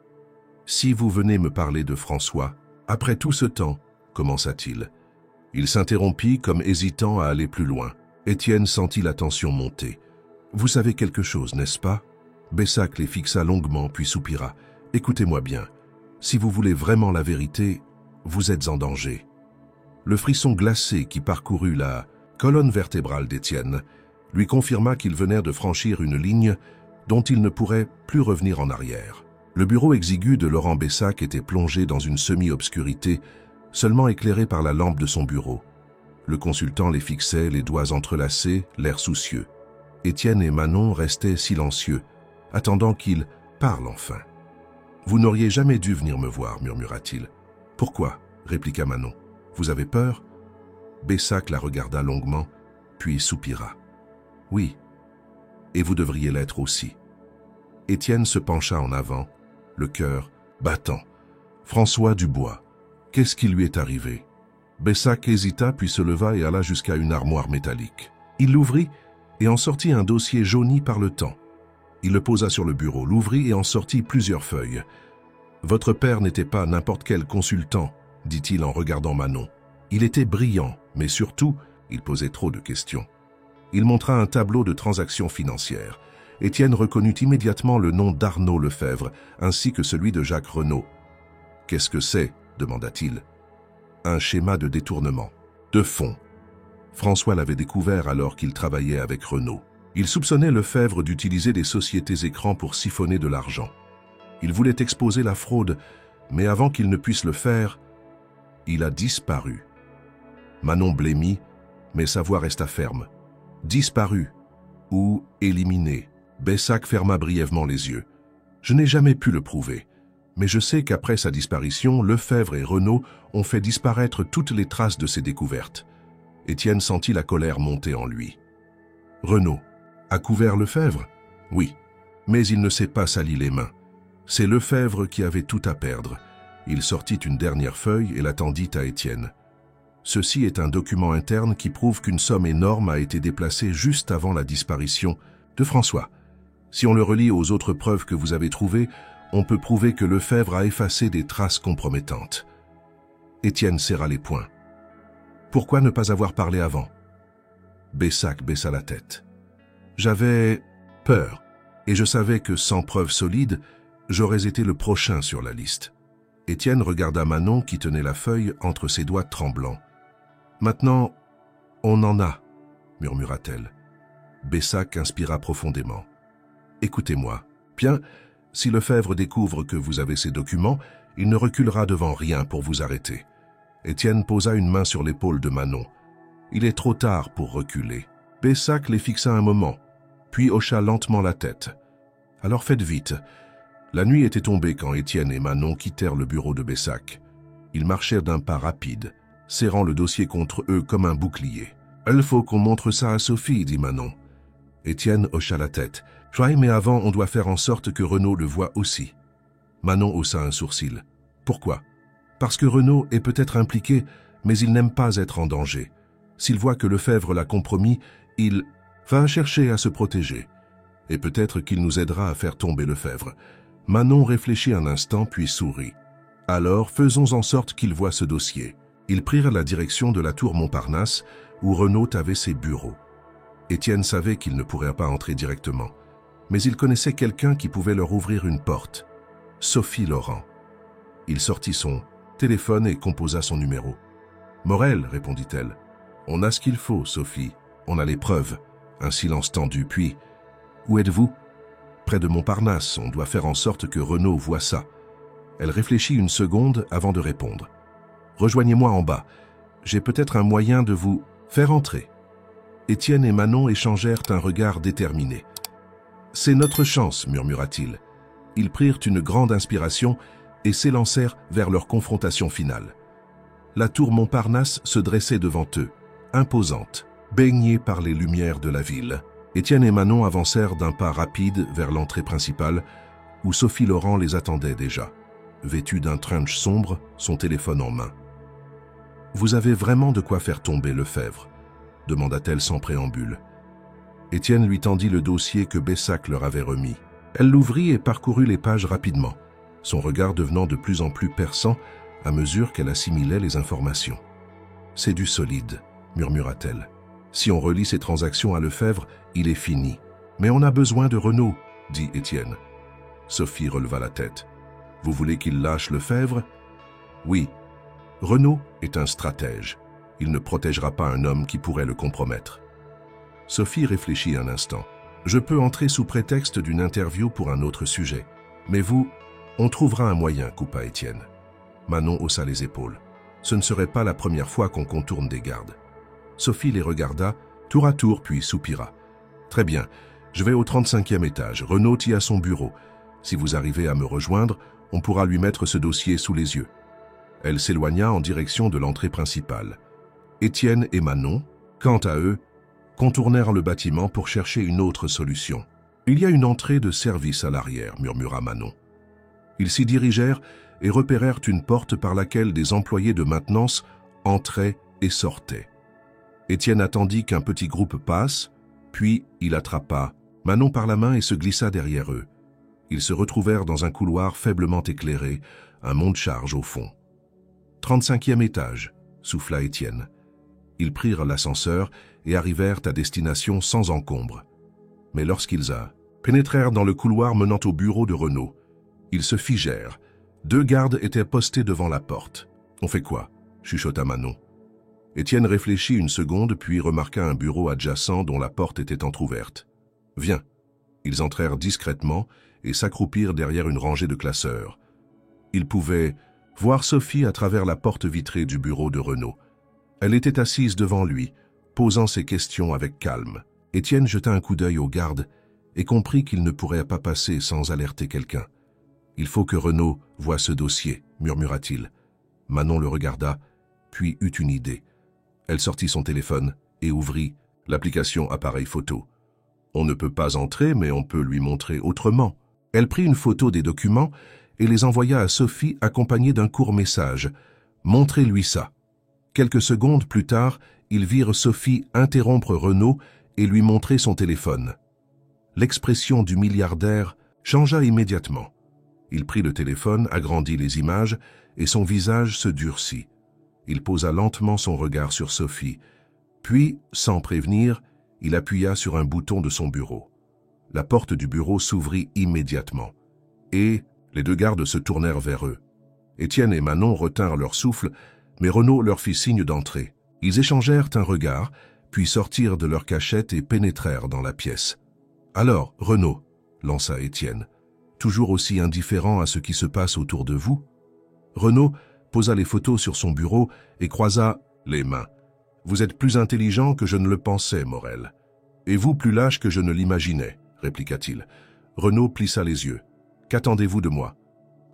« Si vous venez me parler de François, après tout ce temps, commença-t-il. Il s'interrompit comme hésitant à aller plus loin. Étienne sentit la tension monter. « Vous savez quelque chose, n'est-ce pas ?» Bessac les fixa longuement puis soupira. « Écoutez-moi bien. Si vous voulez vraiment la vérité, vous êtes en danger. » Le frisson glacé qui parcourut la colonne vertébrale d'Étienne lui confirma qu'ils venaient de franchir une ligne dont il ne pourrait plus revenir en arrière. Le bureau exigu de Laurent Bessac était plongé dans une semi-obscurité, seulement éclairé par la lampe de son bureau. Le consultant les fixait, les doigts entrelacés, l'air soucieux. Étienne et Manon restaient silencieux, attendant qu'il parle enfin. « Vous n'auriez jamais dû venir me voir, murmura-t-il. « Pourquoi ?» répliqua Manon. « Vous avez peur ?» Bessac la regarda longuement, puis soupira. « Oui, et vous devriez l'être aussi. » Étienne se pencha en avant, le cœur battant. « François Dubois, qu'est-ce qui lui est arrivé ?» Bessac hésita puis se leva et alla jusqu'à une armoire métallique. Il l'ouvrit et en sortit un dossier jauni par le temps. Il le posa sur le bureau, l'ouvrit et en sortit plusieurs feuilles. « Votre père n'était pas n'importe quel consultant, » dit-il en regardant Manon. Il était brillant, mais surtout, il posait trop de questions. Il montra un tableau de transactions financières. Étienne reconnut immédiatement le nom d'Arnaud Lefebvre, ainsi que celui de Jacques Renaud. « Qu'est-ce que c'est ?» demanda-t-il. « Un schéma de détournement. De fonds. » François l'avait découvert alors qu'il travaillait avec Renaud. Il soupçonnait Lefebvre d'utiliser des sociétés écrans pour siphonner de l'argent. Il voulait exposer la fraude, mais avant qu'il ne puisse le faire, il a disparu. Manon blêmit, mais sa voix resta ferme. Disparu ou éliminé. Bessac ferma brièvement les yeux. Je n'ai jamais pu le prouver, mais je sais qu'après sa disparition, Lefebvre et Renaud ont fait disparaître toutes les traces de ses découvertes. Étienne sentit la colère monter en lui. Renaud a couvert Lefebvre? Oui, mais il ne s'est pas sali les mains. C'est Lefebvre qui avait tout à perdre. Il sortit une dernière feuille et la tendit à Étienne. Ceci est un document interne qui prouve qu'une somme énorme a été déplacée juste avant la disparition de François. Si on le relie aux autres preuves que vous avez trouvées, on peut prouver que Lefebvre a effacé des traces compromettantes. Étienne serra les poings. Pourquoi ne pas avoir parlé avant? Bessac baissa la tête. J'avais peur, et je savais que sans preuves solides, j'aurais été le prochain sur la liste. Étienne regarda Manon qui tenait la feuille entre ses doigts tremblants. Maintenant, on en a, murmura-t-elle. Bessac inspira profondément. Écoutez-moi. Bien, si Lefebvre découvre que vous avez ces documents, il ne reculera devant rien pour vous arrêter. Étienne posa une main sur l'épaule de Manon. Il est trop tard pour reculer. Bessac les fixa un moment, puis hocha lentement la tête. Alors faites vite. La nuit était tombée quand Étienne et Manon quittèrent le bureau de Bessac. Ils marchèrent d'un pas rapide, serrant le dossier contre eux comme un bouclier. « Il faut qu'on montre ça à Sophie, dit Manon. Étienne hocha la tête. « Oui, mais avant, on doit faire en sorte que Renaud le voie aussi. » Manon haussa un sourcil. « Pourquoi ?»« Parce que Renaud est peut-être impliqué, mais il n'aime pas être en danger. S'il voit que Lefebvre l'a compromis, il va chercher à se protéger. Et peut-être qu'il nous aidera à faire tomber Lefebvre. » Manon réfléchit un instant, puis sourit. « Alors, faisons en sorte qu'il voie ce dossier. » Ils prirent la direction de la tour Montparnasse, où Renaud avait ses bureaux. Étienne savait qu'il ne pourrait pas entrer directement, mais il connaissait quelqu'un qui pouvait leur ouvrir une porte. Sophie Laurent. Il sortit son téléphone et composa son numéro. « Morel, répondit-elle. On a ce qu'il faut, Sophie. On a les preuves. » Un silence tendu, puis « Où êtes-vous » ? Près de Montparnasse, on doit faire en sorte que Renaud voie ça. Elle réfléchit une seconde avant de répondre. « Rejoignez-moi en bas. J'ai peut-être un moyen de vous faire entrer. » Étienne et Manon échangèrent un regard déterminé. « C'est notre chance, murmura-t-il. » Ils prirent une grande inspiration et s'élancèrent vers leur confrontation finale. La tour Montparnasse se dressait devant eux, imposante, baignée par les lumières de la ville. Étienne et Manon avancèrent d'un pas rapide vers l'entrée principale, où Sophie Laurent les attendait déjà, vêtue d'un trench sombre, son téléphone en main. « Vous avez vraiment de quoi faire tomber Lefebvre ?» demanda-t-elle sans préambule. Étienne lui tendit le dossier que Bessac leur avait remis. Elle l'ouvrit et parcourut les pages rapidement, son regard devenant de plus en plus perçant à mesure qu'elle assimilait les informations. « C'est du solide, » murmura-t-elle. « Si on relie ces transactions à Lefebvre, il est fini. Mais on a besoin de Renaud, » dit Étienne. Sophie releva la tête. « Vous voulez qu'il lâche Lefebvre ?»« Oui. Renaud est un stratège. Il ne protégera pas un homme qui pourrait le compromettre. » Sophie réfléchit un instant. « Je peux entrer sous prétexte d'une interview pour un autre sujet. Mais vous, on trouvera un moyen, » coupa Étienne. Manon haussa les épaules. Ce ne serait pas la première fois qu'on contourne des gardes. Sophie les regarda, tour à tour, puis soupira. « Très bien, je vais au 35e étage. Renaud y a son bureau. Si vous arrivez à me rejoindre, on pourra lui mettre ce dossier sous les yeux. » Elle s'éloigna en direction de l'entrée principale. Étienne et Manon, quant à eux, contournèrent le bâtiment pour chercher une autre solution. « Il y a une entrée de service à l'arrière, » murmura Manon. Ils s'y dirigèrent et repérèrent une porte par laquelle des employés de maintenance entraient et sortaient. Étienne attendit qu'un petit groupe passe, puis il attrapa Manon par la main et se glissa derrière eux. Ils se retrouvèrent dans un couloir faiblement éclairé, un monte-charge au fond. « 35e étage », souffla Étienne. Ils prirent l'ascenseur et arrivèrent à destination sans encombre. Mais lorsqu'ils pénétrèrent dans le couloir menant au bureau de Renaud, ils se figèrent. 2 gardes étaient postés devant la porte. « On fait quoi ?» chuchota Manon. Étienne réfléchit une seconde, puis remarqua un bureau adjacent dont la porte était entr'ouverte. « Viens !» Ils entrèrent discrètement et s'accroupirent derrière une rangée de classeurs. Ils pouvaient voir Sophie à travers la porte vitrée du bureau de Renaud. Elle était assise devant lui, posant ses questions avec calme. Étienne jeta un coup d'œil aux gardes et comprit qu'il ne pourrait pas passer sans alerter quelqu'un. « Il faut que Renaud voie ce dossier, » murmura-t-il. Manon le regarda, puis eut une idée. Elle sortit son téléphone et ouvrit l'application appareil photo. On ne peut pas entrer, mais on peut lui montrer autrement. Elle prit une photo des documents et les envoya à Sophie accompagnée d'un court message. « Montrez-lui ça. » Quelques secondes plus tard, ils virent Sophie interrompre Renaud et lui montrer son téléphone. L'expression du milliardaire changea immédiatement. Il prit le téléphone, agrandit les images, et son visage se durcit. Il posa lentement son regard sur Sophie. Puis, sans prévenir, il appuya sur un bouton de son bureau. La porte du bureau s'ouvrit immédiatement. Et les deux gardes se tournèrent vers eux. Étienne et Manon retinrent leur souffle, mais Renaud leur fit signe d'entrer. Ils échangèrent un regard, puis sortirent de leur cachette et pénétrèrent dans la pièce. « Alors, Renaud, » lança Étienne, toujours aussi indifférent à ce qui se passe autour de vous. Renaud posa les photos sur son bureau et croisa les mains. « Vous êtes plus intelligent que je ne le pensais, Morel. Et vous plus lâche que je ne l'imaginais, » répliqua-t-il. Renaud plissa les yeux. « Qu'attendez-vous de moi ?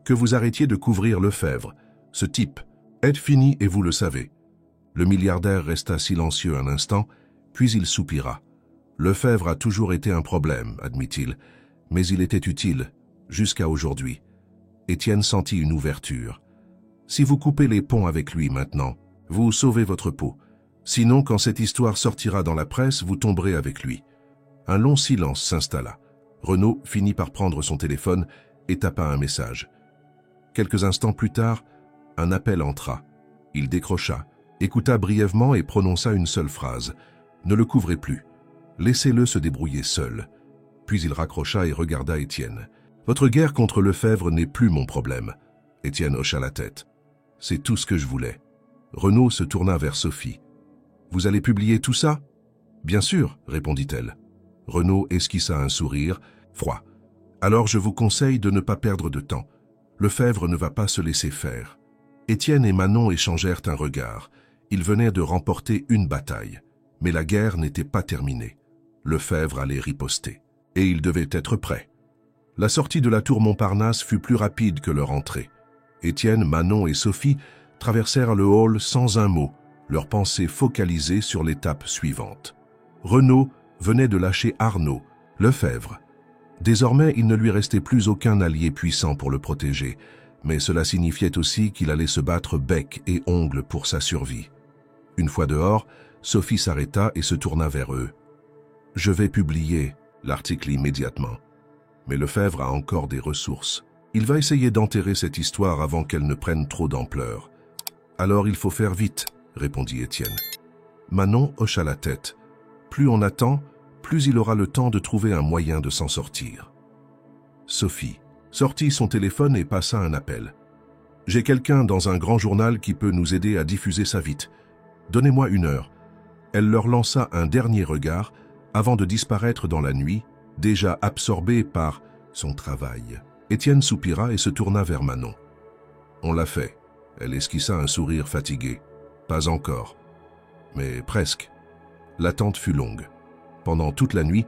Que vous arrêtiez de couvrir Lefebvre. Ce type est fini et vous le savez. » Le milliardaire resta silencieux un instant, puis il soupira. « Lefebvre a toujours été un problème, admit-il, mais il était utile, jusqu'à aujourd'hui. » Étienne sentit une ouverture. « Si vous coupez les ponts avec lui maintenant, vous sauvez votre peau. Sinon, quand cette histoire sortira dans la presse, vous tomberez avec lui. » Un long silence s'installa. Renaud finit par prendre son téléphone et tapa un message. Quelques instants plus tard, un appel entra. Il décrocha, écouta brièvement et prononça une seule phrase. « Ne le couvrez plus. Laissez-le se débrouiller seul. » Puis il raccrocha et regarda Étienne. « Votre guerre contre Lefebvre n'est plus mon problème. » Étienne hocha la tête. « C'est tout ce que je voulais. » Renaud se tourna vers Sophie. « Vous allez publier tout ça ?»« Bien sûr, » répondit-elle. Renaud esquissa un sourire, froid. « Alors je vous conseille de ne pas perdre de temps. Lefebvre ne va pas se laisser faire. » Étienne et Manon échangèrent un regard. Ils venaient de remporter une bataille. Mais la guerre n'était pas terminée. Lefebvre allait riposter. Et ils devaient être prêts. La sortie de la tour Montparnasse fut plus rapide que leur entrée. Étienne, Manon et Sophie traversèrent le hall sans un mot, leurs pensées focalisées sur l'étape suivante. Renaud venait de lâcher Arnaud, Lefebvre. Désormais, il ne lui restait plus aucun allié puissant pour le protéger, mais cela signifiait aussi qu'il allait se battre bec et ongles pour sa survie. Une fois dehors, Sophie s'arrêta et se tourna vers eux. « Je vais publier l'article immédiatement. Mais Lefebvre a encore des ressources. Il va essayer d'enterrer cette histoire avant qu'elle ne prenne trop d'ampleur. »« Alors il faut faire vite, » répondit Étienne. Manon hocha la tête. Plus on attend, plus il aura le temps de trouver un moyen de s'en sortir. Sophie sortit son téléphone et passa un appel. « J'ai quelqu'un dans un grand journal qui peut nous aider à diffuser ça vite. Donnez-moi 1 heure. » Elle leur lança un dernier regard avant de disparaître dans la nuit, déjà absorbée par son travail. Étienne soupira et se tourna vers Manon. « On l'a fait. » Elle esquissa un sourire fatigué. « Pas encore. Mais presque. » L'attente fut longue. Pendant toute la nuit,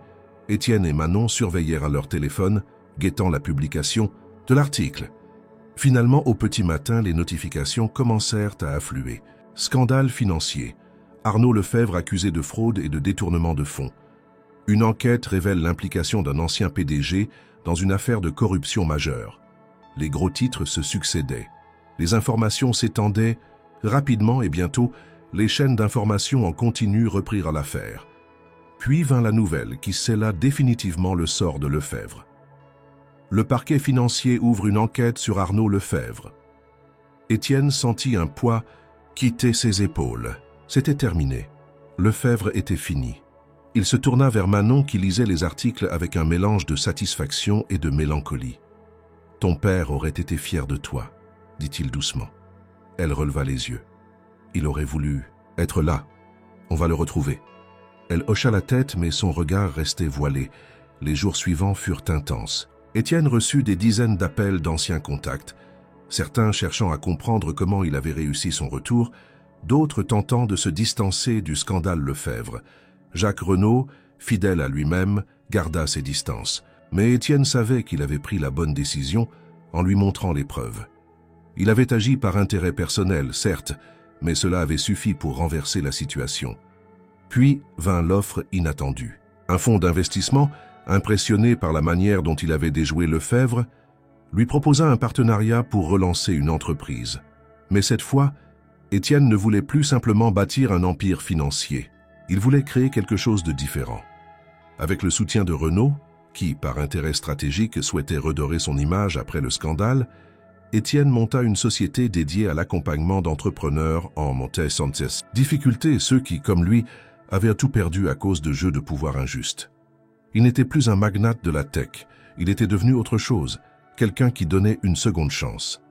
Étienne et Manon surveillèrent à leur téléphone, guettant la publication de l'article. Finalement, au petit matin, les notifications commencèrent à affluer. Scandale financier. Arnaud Lefebvre accusé de fraude et de détournement de fonds. Une enquête révèle l'implication d'un ancien PDG dans une affaire de corruption majeure. Les gros titres se succédaient. Les informations s'étendaient rapidement et bientôt, les chaînes d'information en continu reprirent l'affaire. Puis vint la nouvelle qui scella définitivement le sort de Lefebvre. Le parquet financier ouvre une enquête sur Arnaud Lefebvre. Étienne sentit un poids quitter ses épaules. C'était terminé. Lefebvre était fini. Il se tourna vers Manon qui lisait les articles avec un mélange de satisfaction et de mélancolie. « Ton père aurait été fier de toi, » dit-il doucement. Elle releva les yeux. « Il aurait voulu être là. On va le retrouver. » Elle hocha la tête, mais son regard restait voilé. Les jours suivants furent intenses. Étienne reçut des dizaines d'appels d'anciens contacts, certains cherchant à comprendre comment il avait réussi son retour, d'autres tentant de se distancer du scandale Lefebvre. Jacques Renaud, fidèle à lui-même, garda ses distances. Mais Étienne savait qu'il avait pris la bonne décision en lui montrant les preuves. Il avait agi par intérêt personnel, certes, mais cela avait suffi pour renverser la situation. Puis vint l'offre inattendue. Un fonds d'investissement, impressionné par la manière dont il avait déjoué Lefebvre, lui proposa un partenariat pour relancer une entreprise. Mais cette fois, Étienne ne voulait plus simplement bâtir un empire financier. Il voulait créer quelque chose de différent. Avec le soutien de Renaud, qui, par intérêt stratégique, souhaitait redorer son image après le scandale, Étienne monta une société dédiée à l'accompagnement d'entrepreneurs en Monte-Santos. Difficulté ceux qui, comme lui, avaient tout perdu à cause de jeux de pouvoir injustes. Il n'était plus un magnate de la tech, il était devenu autre chose, quelqu'un qui donnait une seconde chance.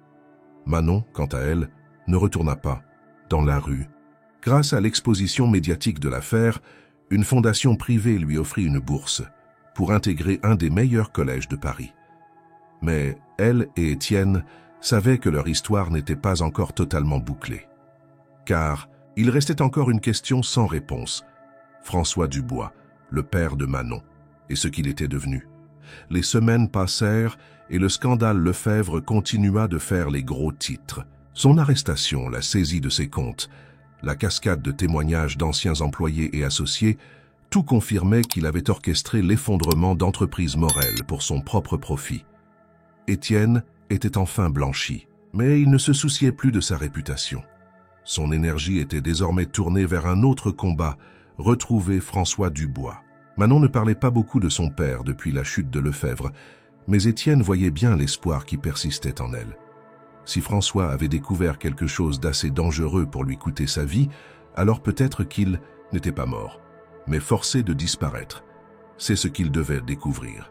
Manon, quant à elle, ne retourna pas dans la rue. Grâce à l'exposition médiatique de l'affaire, une fondation privée lui offrit une bourse pour intégrer un des meilleurs collèges de Paris. Mais elle et Étienne savaient que leur histoire n'était pas encore totalement bouclée. Car il restait encore une question sans réponse. François Dubois, le père de Manon, et ce qu'il était devenu. Les semaines passèrent et le scandale Lefebvre continua de faire les gros titres. Son arrestation, la saisie de ses comptes, la cascade de témoignages d'anciens employés et associés, tout confirmait qu'il avait orchestré l'effondrement d'entreprises Morel pour son propre profit. Étienne était enfin blanchi, mais il ne se souciait plus de sa réputation. Son énergie était désormais tournée vers un autre combat, retrouver François Dubois. Manon ne parlait pas beaucoup de son père depuis la chute de Lefebvre, mais Étienne voyait bien l'espoir qui persistait en elle. Si François avait découvert quelque chose d'assez dangereux pour lui coûter sa vie, alors peut-être qu'il n'était pas mort, mais forcé de disparaître. C'est ce qu'il devait découvrir.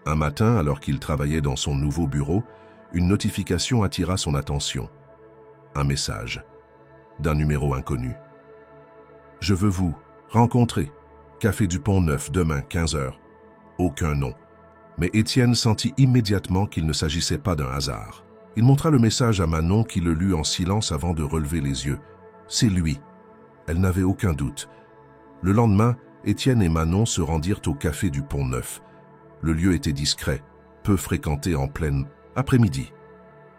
Un matin, alors qu'il travaillait dans son nouveau bureau, une notification attira son attention. Un message d'un numéro inconnu. « Je veux vous rencontrer. Café du Pont-Neuf, demain, 15h. » Aucun nom. Mais Étienne sentit immédiatement qu'il ne s'agissait pas d'un hasard. Il montra le message à Manon qui le lut en silence avant de relever les yeux. C'est lui. Elle n'avait aucun doute. Le lendemain, Étienne et Manon se rendirent au café du Pont-Neuf. Le lieu était discret, peu fréquenté en pleine après-midi.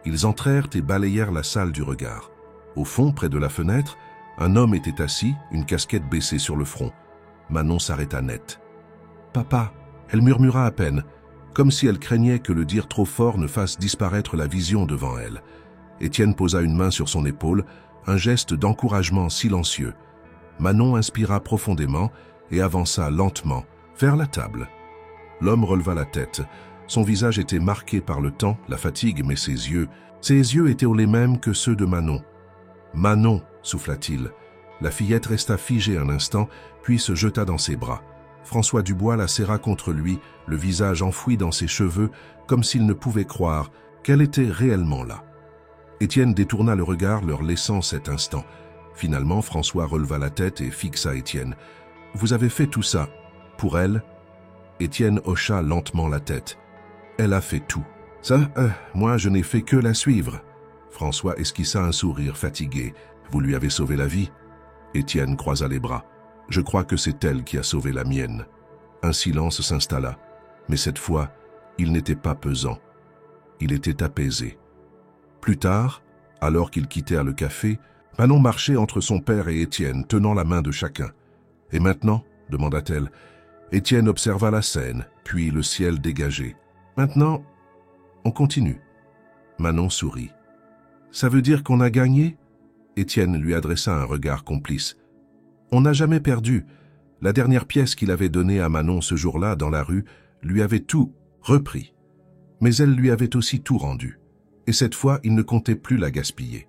Ils entrèrent et balayèrent la salle du regard. Au fond, près de la fenêtre, un homme était assis, une casquette baissée sur le front. Manon s'arrêta net. « Papa !» Elle murmura à peine, comme si elle craignait que le dire trop fort ne fasse disparaître la vision devant elle. Étienne posa une main sur son épaule, un geste d'encouragement silencieux. Manon inspira profondément et avança lentement vers la table. L'homme releva la tête. Son visage était marqué par le temps, la fatigue, mais ses yeux étaient les mêmes que ceux de Manon. « Manon !» souffla-t-il. La fillette resta figée un instant, puis se jeta dans ses bras. François Dubois la serra contre lui, le visage enfoui dans ses cheveux, comme s'il ne pouvait croire qu'elle était réellement là. Étienne détourna le regard, leur laissant cet instant. Finalement, François releva la tête et fixa Étienne. « Vous avez fait tout ça pour elle ?» Étienne hocha lentement la tête. « Elle a fait tout. Ça, moi, je n'ai fait que la suivre. » François esquissa un sourire fatigué. « Vous lui avez sauvé la vie ?» Étienne croisa les bras. « Je crois que c'est elle qui a sauvé la mienne. » Un silence s'installa, mais cette fois, il n'était pas pesant. Il était apaisé. Plus tard, alors qu'ils quittèrent le café, Manon marchait entre son père et Étienne, tenant la main de chacun. « Et maintenant ?» demanda-t-elle. Étienne observa la scène, puis le ciel dégagé. « Maintenant, on continue. » Manon sourit. « Ça veut dire qu'on a gagné ?» Étienne lui adressa un regard complice. « On n'a jamais perdu. La dernière pièce qu'il avait donnée à Manon ce jour-là dans la rue lui avait tout repris. Mais elle lui avait aussi tout rendu. Et cette fois, il ne comptait plus la gaspiller.